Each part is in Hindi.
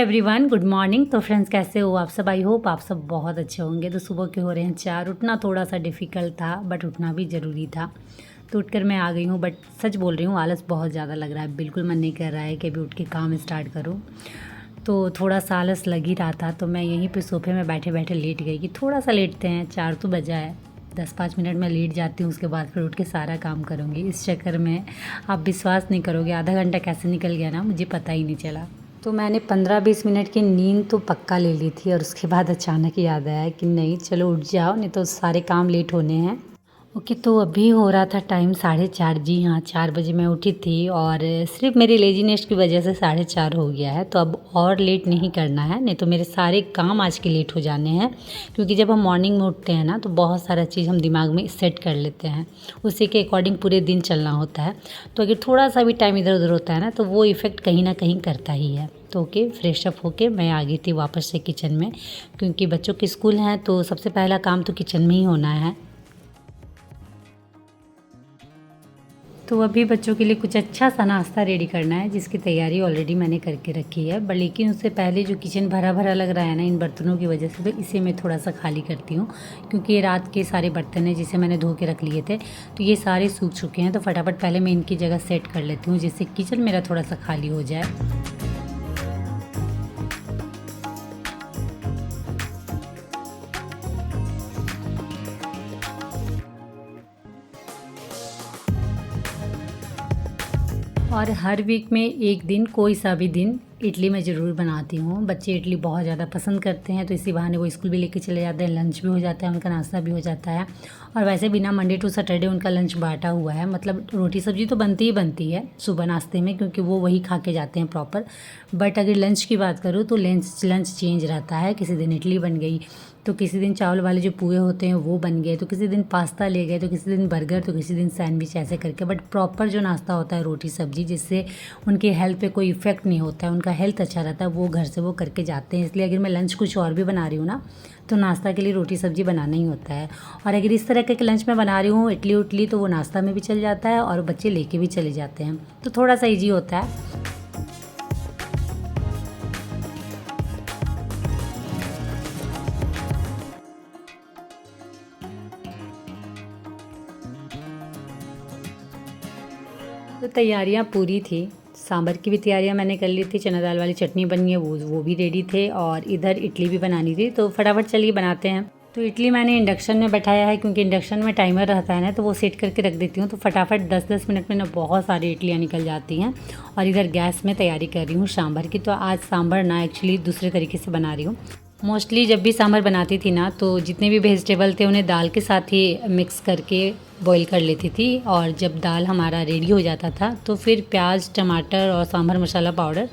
Everyone, good morning. तो फ्रेंड्स, कैसे हो आप सब? आई होप आप सब बहुत अच्छे होंगे। तो सुबह के हो रहे हैं 4। उठना थोड़ा सा डिफ़िकल्ट था बट उठना भी ज़रूरी था। तो उठकर मैं आ गई हूँ, बट सच बोल रही हूँ, आलस बहुत ज़्यादा लग रहा है। बिल्कुल मन नहीं कर रहा है कि अभी उठ के काम स्टार्ट करूँ। तो थोड़ा सा आलस लग ही रहा था, तो मैं यहीं पे सोफे में बैठे बैठे लेट गई कि थोड़ा सा लेटते हैं। 4 तो बजा है, 10-5 मिनट में लेट जाती हूँ, उसके बाद फिर उठ के सारा काम करूँगी। इस चक्कर में आप विश्वास नहीं करोगे, आधा घंटा कैसे निकल गया ना, मुझे पता ही नहीं चला। तो मैंने 15-20 मिनट की नींद तो पक्का ले ली थी और उसके बाद अचानक याद आया कि नहीं, चलो उठ जाओ, नहीं तो सारे काम लेट होने हैं। ओके, तो अभी हो रहा था टाइम 4:30। जी हाँ, 4 बजे मैं उठी थी और सिर्फ मेरी लेजीनेस की वजह से 4:30 हो गया है। तो अब और लेट नहीं करना है, नहीं तो मेरे सारे काम आज के लेट हो जाने हैं। क्योंकि जब हम मॉर्निंग में उठते हैं ना, तो बहुत सारा चीज़ हम दिमाग में सेट कर लेते हैं, उसी के अकॉर्डिंग पूरे दिन चलना होता है। तो अगर थोड़ा सा भी टाइम इधर उधर होता है ना, तो वो इफ़ेक्ट कहीं ना कहीं करता ही है। तो ओके, फ्रेश अप होके मैं आ गई थी वापस से किचन में, क्योंकि बच्चों के स्कूल हैं तो सबसे पहला काम तो किचन में ही होना है। तो अभी बच्चों के लिए कुछ अच्छा सा नाश्ता रेडी करना है, जिसकी तैयारी ऑलरेडी मैंने करके रखी है। बट लेकिन उससे पहले जो किचन भरा भरा लग रहा है ना इन बर्तनों की वजह से, तो इसे मैं थोड़ा सा खाली करती हूँ। क्योंकि ये रात के सारे बर्तन हैं जिसे मैंने धो के रख लिए थे, तो ये सारे सूख चुके हैं। तो फटाफट पहले मैं इनकी जगह सेट कर लेती हूँ, जिससे किचन मेरा थोड़ा सा खाली हो जाए। और हर वीक में एक दिन, कोई सा भी दिन, इडली मैं ज़रूर बनाती हूँ। बच्चे इडली बहुत ज़्यादा पसंद करते हैं, तो इसी बहाने वो स्कूल भी लेके चले जाते हैं, लंच भी हो जाता है, उनका नाश्ता भी हो जाता है। और वैसे भी ना, मंडे टू सैटरडे उनका लंच बाँटा हुआ है, मतलब रोटी सब्जी तो बनती ही बनती है सुबह नाश्ते में, क्योंकि वो वही खा के जाते हैं प्रॉपर। बट अगर लंच की बात करूँ तो लंच चेंज रहता है। किसी दिन इडली बन गई, तो किसी दिन चावल वाले जो पूए होते हैं वो बन गए, तो किसी दिन पास्ता ले गए, तो किसी दिन बर्गर, तो किसी दिन सैंडविच, ऐसे करके। बट प्रॉपर जो नाश्ता होता है रोटी सब्जी, जिससे उनके हेल्थ पे कोई इफ़ेक्ट नहीं होता है, उनका हेल्थ अच्छा रहता है, वो घर से वो करके जाते हैं। इसलिए अगर मैं लंच कुछ और भी बना रही हूँ ना, तो नाश्ता के लिए रोटी सब्जी बनाना ही होता है। और अगर इस तरह के लंच में बना रही हूँ इडली उडली, तो वो नाश्ता में भी चल जाता है और बच्चे लेके भी चले जाते हैं, तो थोड़ा सा ईजी होता है। तो तैयारियां पूरी थी। सांभर की भी तैयारियां मैंने कर ली थी, चना दाल वाली चटनी बनी है, वो भी रेडी थे, और इधर इडली भी बनानी थी। तो फटाफट चलिए बनाते हैं। तो इडली मैंने इंडक्शन में बैठाया है, क्योंकि इंडक्शन में टाइमर रहता है ना, तो वो सेट करके रख देती हूँ। तो फटाफट 10-10 मिनट में ना बहुत सारी इडलियाँ निकल जाती हैं। और इधर गैस में तैयारी कर रही हूँ सांभर की। तो आज सांभर ना एक्चुअली दूसरे तरीके से बना रही हूँ। मोस्टली जब भी सांभर बनाती थी ना, तो जितने भी वेजिटेबल थे उन्हें दाल के साथ ही मिक्स करके बॉईल कर लेती थी। और जब दाल हमारा रेडी हो जाता था, तो फिर प्याज, टमाटर और सांभर मसाला पाउडर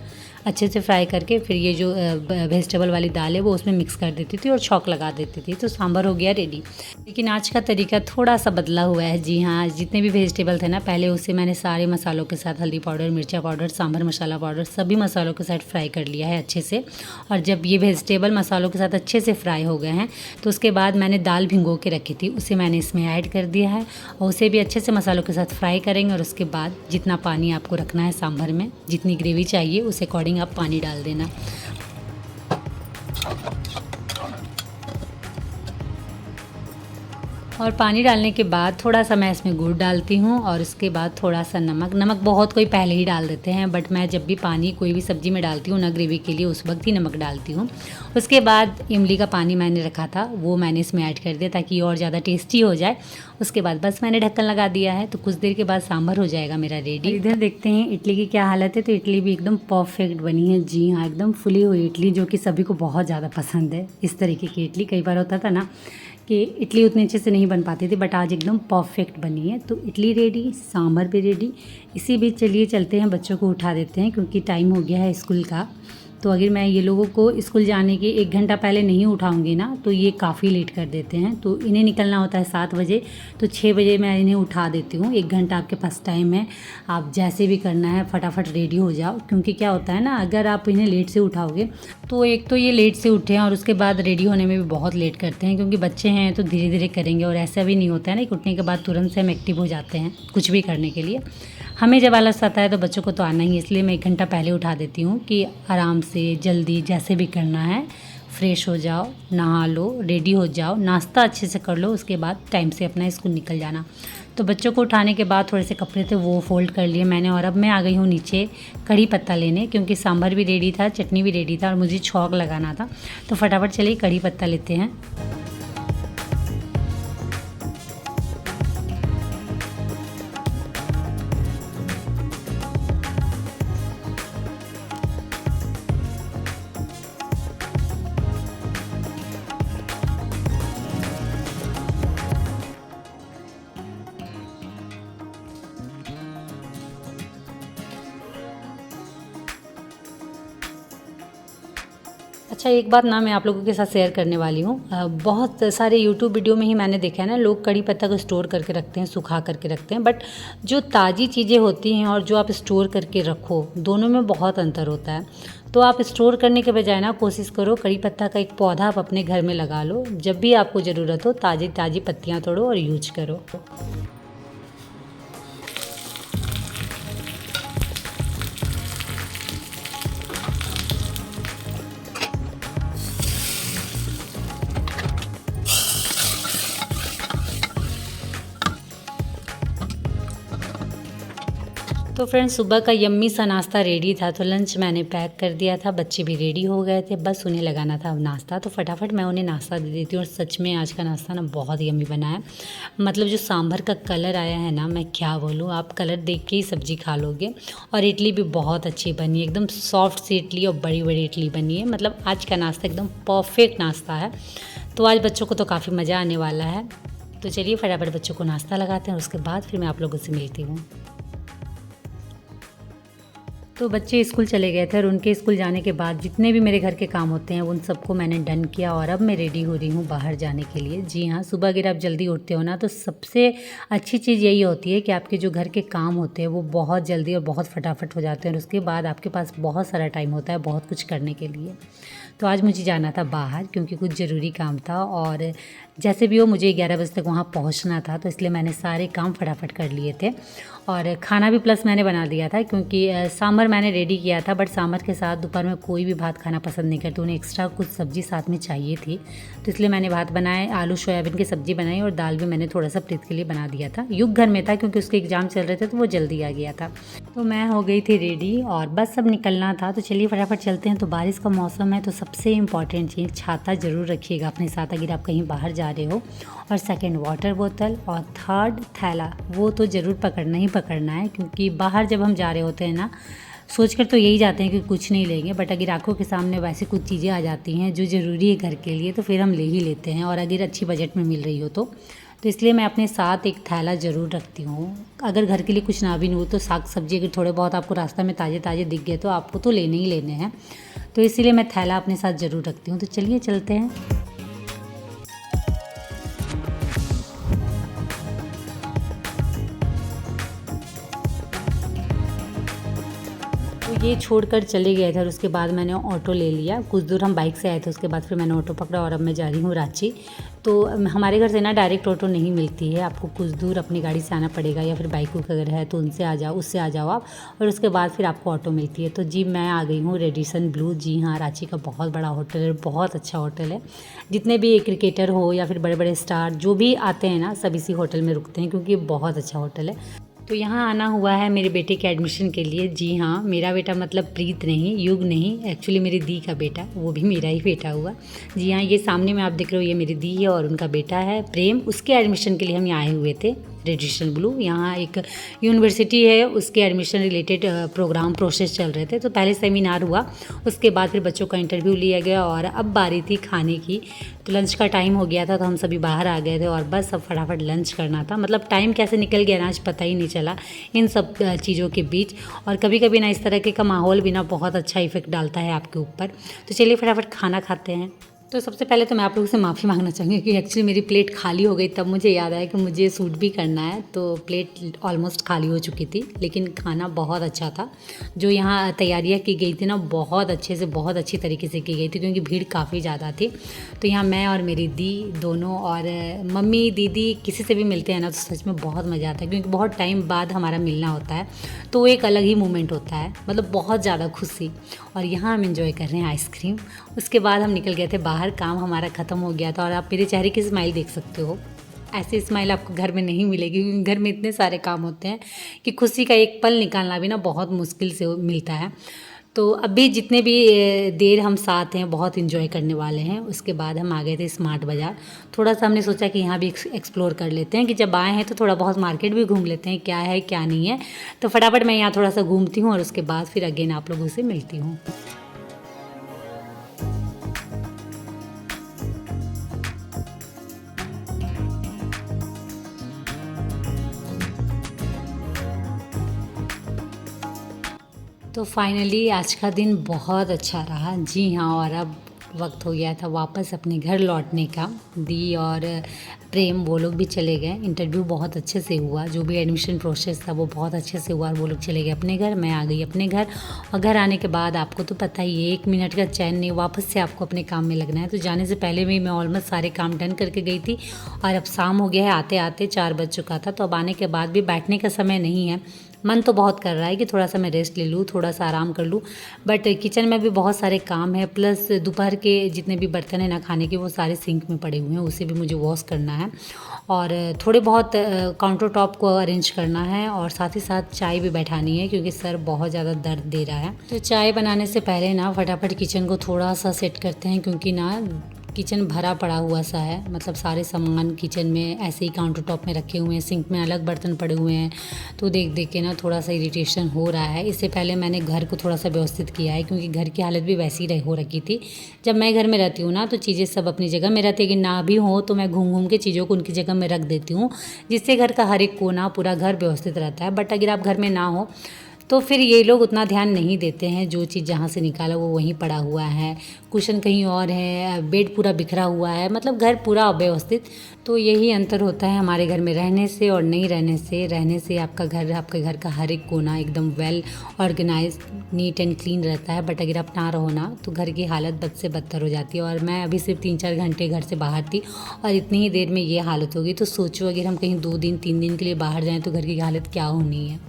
अच्छे से फ्राई करके, फिर ये जो वेजिटेबल वाली दाल है वो उसमें मिक्स कर देती थी और छौंक लगा देती थी, तो सांभर हो गया रेडी। लेकिन आज का तरीका थोड़ा सा बदला हुआ है। जी हाँ, जितने भी वेजिटेबल थे ना, पहले उसे मैंने सारे मसालों के साथ, हल्दी पाउडर, मिर्चा पाउडर, सांभर मसाला पाउडर, सभी मसालों के साथ फ्राई कर लिया है अच्छे से। और जब ये वेजिटेबल मसालों के साथ अच्छे से फ्राई हो गए हैं, तो उसके बाद मैंने दाल भिगो के रखी थी, उसे मैंने इसमें ऐड कर दिया है, और उसे भी अच्छे से मसालों के साथ फ्राई करेंगे। और उसके बाद जितना पानी आपको रखना है सांभर में, जितनी ग्रेवी चाहिए उस अकॉर्डिंग आप पानी डाल देना। और पानी डालने के बाद थोड़ा सा मैं इसमें गुड़ डालती हूँ, और उसके बाद थोड़ा सा नमक बहुत कोई पहले ही डाल देते हैं, बट मैं जब भी पानी कोई भी सब्ज़ी में डालती हूँ ना ग्रेवी के लिए, उस वक्त ही नमक डालती हूँ। उसके बाद इमली का पानी मैंने रखा था, वो मैंने इसमें ऐड कर दिया ताकि और ज़्यादा टेस्टी हो जाए। उसके बाद बस मैंने ढक्कन लगा दिया है, तो कुछ देर के बाद सांभर हो जाएगा मेरा रेडी। इधर देखते हैं इडली की क्या हालत है। तो इडली भी एकदम परफेक्ट बनी है। जी हाँ, एकदम फुली हुई इडली, जो कि सभी को बहुत ज़्यादा पसंद है। इस तरीके की इडली कई बार होता था ना कि इडली उतने अच्छे से नहीं बन पाती थी, बट आज एकदम परफेक्ट बनी है। तो इडली रेडी, सांभर भी रेडी। इसी बीच चलिए चलते हैं, बच्चों को उठा देते हैं, क्योंकि टाइम हो गया है स्कूल का। तो अगर मैं ये लोगों को स्कूल जाने के 1 घंटा पहले नहीं उठाऊंगी ना, तो ये काफ़ी लेट कर देते हैं। तो इन्हें निकलना होता है 7 बजे, तो 6 बजे मैं इन्हें उठा देती हूँ। 1 घंटा आपके पास टाइम है, आप जैसे भी करना है फटाफट रेडी हो जाओ। क्योंकि क्या होता है ना, अगर आप इन्हें लेट से उठाओगे, तो एक तो ये लेट से उठे हैं, और उसके बाद रेडी होने में भी बहुत लेट करते हैं, क्योंकि बच्चे हैं तो धीरे धीरे करेंगे। और ऐसा भी नहीं होता है ना कि उठने के बाद तुरंत से हम एक्टिव हो जाते हैं कुछ भी करने के लिए। हमें जब आलस आता है तो बच्चों को तो आना ही, इसलिए मैं 1 घंटा पहले उठा देती हूँ कि आराम से जल्दी जैसे भी करना है फ्रेश हो जाओ, नहा लो, रेडी हो जाओ, नाश्ता अच्छे से कर लो, उसके बाद टाइम से अपना स्कूल निकल जाना। तो बच्चों को उठाने के बाद थोड़े से कपड़े थे वो फ़ोल्ड कर लिए मैंने, और अब मैं आ गई हूँ नीचे कड़ी पत्ता लेने, क्योंकि सांभर भी रेडी था, चटनी भी रेडी था और मुझे छौंक लगाना था। तो फटाफट चलिए कड़ी पत्ता लेते हैं। अच्छा, एक बात ना मैं आप लोगों के साथ शेयर करने वाली हूँ। बहुत सारे यूट्यूब वीडियो में ही मैंने देखा है ना, लोग कड़ी पत्ता को स्टोर करके रखते हैं, सुखा करके रखते हैं, बट जो ताज़ी चीज़ें होती हैं और जो आप स्टोर करके रखो, दोनों में बहुत अंतर होता है। तो आप स्टोर करने के बजाय ना कोशिश करो कड़ी पत्ता का एक पौधा आप अपने घर में लगा लो, जब भी आपको ज़रूरत हो ताज़ी ताज़ी पत्तियाँ तोड़ो और यूज करो। तो फ्रेंड्स, सुबह का यम्मी सा नाश्ता रेडी था, तो लंच मैंने पैक कर दिया था, बच्चे भी रेडी हो गए थे, बस उन्हें लगाना था अब नाश्ता। तो फटाफट मैं उन्हें नाश्ता दे देती हूँ। और सच में आज का नाश्ता ना बहुत यम्मी बना है। मतलब जो सांभर का कलर आया है ना, मैं क्या बोलूँ, आप कलर देख के ही सब्जी खा लोगे। और इडली भी बहुत अच्छी बनी है, एकदम सॉफ्ट सी इडली और बड़ी बड़ी इडली बनी है। मतलब आज का नाश्ता एकदम परफेक्ट नाश्ता है। तो आज बच्चों को तो काफ़ी मज़ा आने वाला है। तो चलिए फटाफट बच्चों को नाश्ता लगाते हैं, उसके बाद फिर मैं आप लोगों से मिलती हूँ। तो बच्चे स्कूल चले गए थे और उनके स्कूल जाने के बाद जितने भी मेरे घर के काम होते हैं उन सबको मैंने डन किया, और अब मैं रेडी हो रही हूँ बाहर जाने के लिए। जी हाँ, सुबह अगर आप जल्दी उठते हो ना, तो सबसे अच्छी चीज़ यही होती है कि आपके जो घर के काम होते हैं वो बहुत जल्दी और बहुत फटाफट हो जाते हैं, और उसके बाद आपके पास बहुत सारा टाइम होता है बहुत कुछ करने के लिए। तो आज मुझे जाना था बाहर क्योंकि कुछ ज़रूरी काम था, और जैसे भी हो मुझे 11 बजे तक वहाँ पहुँचना था, तो इसलिए मैंने सारे काम फटाफट कर लिए थे। और खाना भी प्लस मैंने बना दिया था, क्योंकि सांभर मैंने रेडी किया था, बट सांभर के साथ दोपहर में कोई भी भात खाना पसंद नहीं करते, उन्हें एक्स्ट्रा कुछ सब्ज़ी साथ में चाहिए थी। तो इसलिए मैंने भात बनाए, आलू सोयाबीन की सब्ज़ी बनाई, और दाल भी मैंने थोड़ा सा प्रीत के लिए बना दिया था। युग घर में था क्योंकि उसके एग्ज़ाम चल रहे थे, तो वो जल्दी आ गया था। तो मैं हो गई थी रेडी और बस अब निकलना था। तो चलिए फटाफट चलते हैं। तो बारिश का मौसम है, तो सबसे इम्पॉर्टेंट चीज़ छाता ज़रूर रखिएगा अपने साथ अगर आप कहीं बाहर जा रहे हो, और सेकंड वाटर बोतल, और थर्ड थैला, वो तो ज़रूर पकड़ना ही पकड़ना है, क्योंकि बाहर जब हम जा रहे होते हैं ना, सोचकर तो यही जाते हैं कि कुछ नहीं लेंगे, बट अगर आंखों के सामने वैसे कुछ चीज़ें आ जाती हैं जो ज़रूरी है घर के लिए, तो फिर हम ले ही लेते हैं, और अगर अच्छी बजट में मिल रही हो तो इसलिए मैं अपने साथ एक थैला ज़रूर रखती हूँ। अगर घर के लिए कुछ ना भी हो तो साग सब्जी अगर थोड़े बहुत आपको रास्ता में ताज़े ताज़े दिख गए तो आपको तो लेने ही लेने हैं, तो इसीलिए मैं थैला अपने साथ ज़रूर रखती हूँ। तो चलिए चलते हैं। तो ये छोड़कर चले गए थे, और उसके बाद मैंने ऑटो ले लिया। कुछ दूर हम बाइक से आए थे, उसके बाद फिर मैंने ऑटो पकड़ा, और अब मैं जा रही हूँ रांची। तो हमारे घर से ना डायरेक्ट ऑटो नहीं मिलती है, आपको कुछ दूर अपनी गाड़ी से आना पड़ेगा, या फिर बाइक अगर है तो उनसे आ जाओ, उससे आ जाओ आप, और उसके बाद फिर आपको ऑटो मिलती है। तो जी मैं आ गई हूँ रेडिसन ब्लू। जी हाँ, रांची का बहुत बड़ा होटल है, बहुत अच्छा होटल है। जितने भी क्रिकेटर हो या फिर बड़े बड़े स्टार जो भी आते हैं ना, सब इसी होटल में रुकते हैं, क्योंकि ये बहुत अच्छा होटल है। तो यहाँ आना हुआ है मेरे बेटे के एडमिशन के लिए। जी हाँ, मेरा बेटा मतलब प्रीत नहीं, युग नहीं, एक्चुअली मेरी दी का बेटा, वो भी मेरा ही बेटा हुआ। जी हाँ, ये सामने में आप देख रहे हो, ये मेरी दी है और उनका बेटा है प्रेम। उसके एडमिशन के लिए हम यहाँ आए हुए थे रेडिसन ब्लू। यहाँ एक यूनिवर्सिटी है, उसके एडमिशन रिलेटेड प्रोग्राम प्रोसेस चल रहे थे। तो पहले सेमिनार हुआ, उसके बाद फिर बच्चों का इंटरव्यू लिया गया, और अब बारी थी खाने की। तो लंच का टाइम हो गया था, तो हम सभी बाहर आ गए थे, और बस अब फटाफट लंच करना था। मतलब टाइम कैसे निकल गया ना, आज पता ही नहीं चला इन सब चीज़ों के बीच। और कभी कभी ना इस तरह के का माहौल भी ना बहुत अच्छा इफेक्ट डालता है आपके ऊपर। तो चलिए फटाफट खाना खाते हैं। तो सबसे पहले तो मैं आप लोगों से माफ़ी मांगना चाहूँगी कि एक्चुअली मेरी प्लेट खाली हो गई, तब मुझे याद आया कि मुझे सूट भी करना है, तो प्लेट ऑलमोस्ट खाली हो चुकी थी। लेकिन खाना बहुत अच्छा था, जो यहाँ तैयारियाँ की गई थी ना बहुत अच्छे से, बहुत अच्छी तरीके से की गई थी, क्योंकि भीड़ काफ़ी ज़्यादा थी। तो यहाँ मैं और मेरी दी दोनों और मम्मी दीदी किसी से भी मिलते हैं ना तो सच में बहुत मज़ा आता है, क्योंकि बहुत टाइम बाद हमारा मिलना होता है, तो एक अलग ही मोमेंट होता है, मतलब बहुत ज़्यादा खुशी। और यहाँ हम एंजॉय कर रहे हैं आइसक्रीम। उसके बाद हम निकल गए थे बाहर, काम हमारा ख़त्म हो गया था। और आप मेरे चेहरे की स्माइल देख सकते हो, ऐसी स्माइल आपको घर में नहीं मिलेगी, क्योंकि घर में इतने सारे काम होते हैं कि खुशी का एक पल निकालना भी ना बहुत मुश्किल से मिलता है। तो अभी जितने भी देर हम साथ हैं बहुत इन्जॉय करने वाले हैं। उसके बाद हम आ गए थे स्मार्ट बाज़ार। थोड़ा सा हमने सोचा कि यहाँ भी एक्सप्लोर कर लेते हैं, कि जब आए हैं तो थोड़ा बहुत मार्केट भी घूम लेते हैं, क्या है क्या नहीं है। तो फटाफट मैं यहाँ थोड़ा सा घूमती हूँ और उसके बाद फिर अगेन आप लोगों से मिलती हूँ। तो फाइनली आज का दिन बहुत अच्छा रहा। जी हाँ, और अब वक्त हो गया था वापस अपने घर लौटने का। दी और प्रेम वो लोग भी चले गए। इंटरव्यू बहुत अच्छे से हुआ, जो भी एडमिशन प्रोसेस था वो बहुत अच्छे से हुआ, और वो लोग चले गए अपने घर, मैं आ गई अपने घर। और घर आने के बाद आपको तो पता ही है, 1 मिनट का चैन नहीं, वापस से आपको अपने काम में लगना है। तो जाने से पहले भी मैं ऑलमोस्ट सारे काम डन करके गई थी, और अब शाम हो गया है, आते आते 4 बज चुका था। तो अब आने के बाद भी बैठने का समय नहीं है। मन तो बहुत कर रहा है कि थोड़ा सा मैं रेस्ट ले लूँ, थोड़ा सा आराम कर लूँ, बट किचन में भी बहुत सारे काम है, प्लस दोपहर के जितने भी बर्तन हैं ना खाने के, वो सारे सिंक में पड़े हुए हैं, उसे भी मुझे वॉश करना है। और थोड़े बहुत काउंटर टॉप को अरेंज करना है, और साथ ही साथ चाय भी बैठानी है, क्योंकि सर बहुत ज़्यादा दर्द दे रहा है। तो चाय बनाने से पहले ना फटाफट किचन को थोड़ा सा सेट करते हैं, क्योंकि ना किचन भरा पड़ा हुआ सा है, मतलब सारे सामान किचन में ऐसे ही काउंटर टॉप में रखे हुए हैं, सिंक में अलग बर्तन पड़े हुए हैं। तो देख देख के ना थोड़ा सा इरिटेशन हो रहा है। इससे पहले मैंने घर को थोड़ा सा व्यवस्थित किया है, क्योंकि घर की हालत भी वैसी ही हो रखी थी। जब मैं घर में रहती हूँ ना तो चीज़ें सब अपनी जगह में रहती है, कि ना भी हो तो मैं घूम घूम के चीज़ों को उनकी जगह में रख देती हूँ, जिससे घर का हर एक कोना, पूरा घर व्यवस्थित रहता है। बट अगर आप घर में ना हो तो फिर ये लोग उतना ध्यान नहीं देते हैं, जो चीज़ जहाँ से निकाला वो वहीं पड़ा हुआ है, कुशन कहीं और है, बेड पूरा बिखरा हुआ है, मतलब घर पूरा अव्यवस्थित। तो यही अंतर होता है हमारे घर में रहने से और नहीं रहने से। रहने से आपका घर, आपके घर का हर एक कोना एकदम well organise, neat and clean रहता है। बट अगर आप ना रहो ना तो घर की हालत बद से बदतर हो जाती है। और मैं अभी सिर्फ 3-4 घंटे घर से बाहर थी, और इतनी ही देर में ये हालत होगी। तो सोचो अगर हम कहीं 2 दिन 3 दिन के लिए बाहर जाएँ तो घर की हालत क्या होनी है।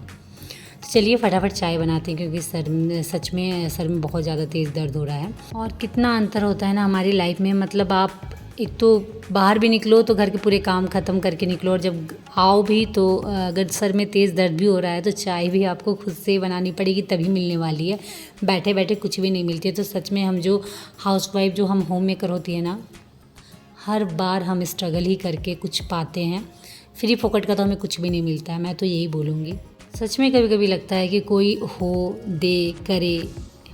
तो चलिए फटाफट चाय बनाते हैं, क्योंकि सच में सर में बहुत ज़्यादा तेज़ दर्द हो रहा है। और कितना अंतर होता है ना हमारी लाइफ में, मतलब आप एक तो बाहर भी निकलो तो घर के पूरे काम ख़त्म करके निकलो, और जब आओ भी तो अगर सर में तेज़ दर्द भी हो रहा है तो चाय भी आपको खुद से बनानी पड़ेगी, तभी मिलने वाली है। बैठे बैठे कुछ भी नहीं मिलती है। तो सच में हम जो हाउसवाइफ, जो हम होम मेकर होती है ना, हर बार हम स्ट्रगल ही करके कुछ पाते हैं। फ्री फोकट का तो हमें कुछ भी नहीं मिलता है, मैं तो यही बोलूँगी। सच में कभी कभी लगता है कि कोई हो, दे, करे,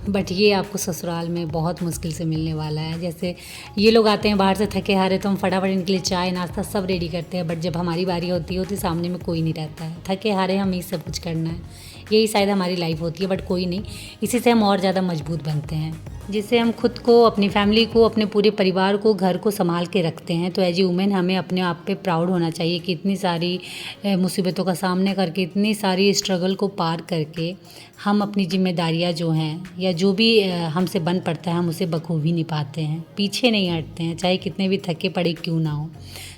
बट ये आपको ससुराल में बहुत मुश्किल से मिलने वाला है। जैसे ये लोग आते हैं बाहर से थके हारे, तो हम फटाफट इनके लिए चाय नाश्ता सब रेडी करते हैं, बट जब हमारी बारी होती है तो सामने में कोई नहीं रहता है, थके हारे हमें ही सब कुछ करना है। यही शायद हमारी लाइफ होती है, बट कोई नहीं, इसी से हम और ज़्यादा मजबूत बनते हैं, जिससे हम खुद को, अपनी फैमिली को, अपने पूरे परिवार को, घर को संभाल के रखते हैं। तो एज ए वुमेन हमें अपने आप पे प्राउड होना चाहिए कि इतनी सारी मुसीबतों का सामना करके, इतनी सारी स्ट्रगल को पार करके हम अपनी जिम्मेदारियां जो हैं, या जो भी हमसे बन पड़ता है, हम उसे बखूबी निभाते हैं, पीछे नहीं हटते हैं, चाहे कितने भी थके पड़े क्यों ना हो।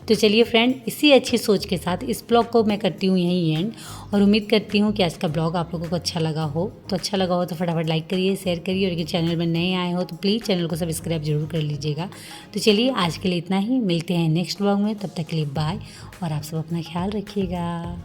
तो चलिए फ्रेंड, इसी अच्छी सोच के साथ इस ब्लॉग को मैं करती हूँ यहीं एंड, और उम्मीद करती हूँ कि आज का ब्लॉग आप लोगों को अच्छा लगा हो। तो अच्छा लगा हो तो फटाफट लाइक करिए, शेयर करिए, और अगर चैनल में नए आए हो तो प्लीज़ चैनल को सब्सक्राइब जरूर कर लीजिएगा। तो चलिए आज के लिए इतना ही, मिलते हैं नेक्स्ट ब्लॉग में, तब तक के लिए बाय, और आप सब अपना ख्याल रखिएगा।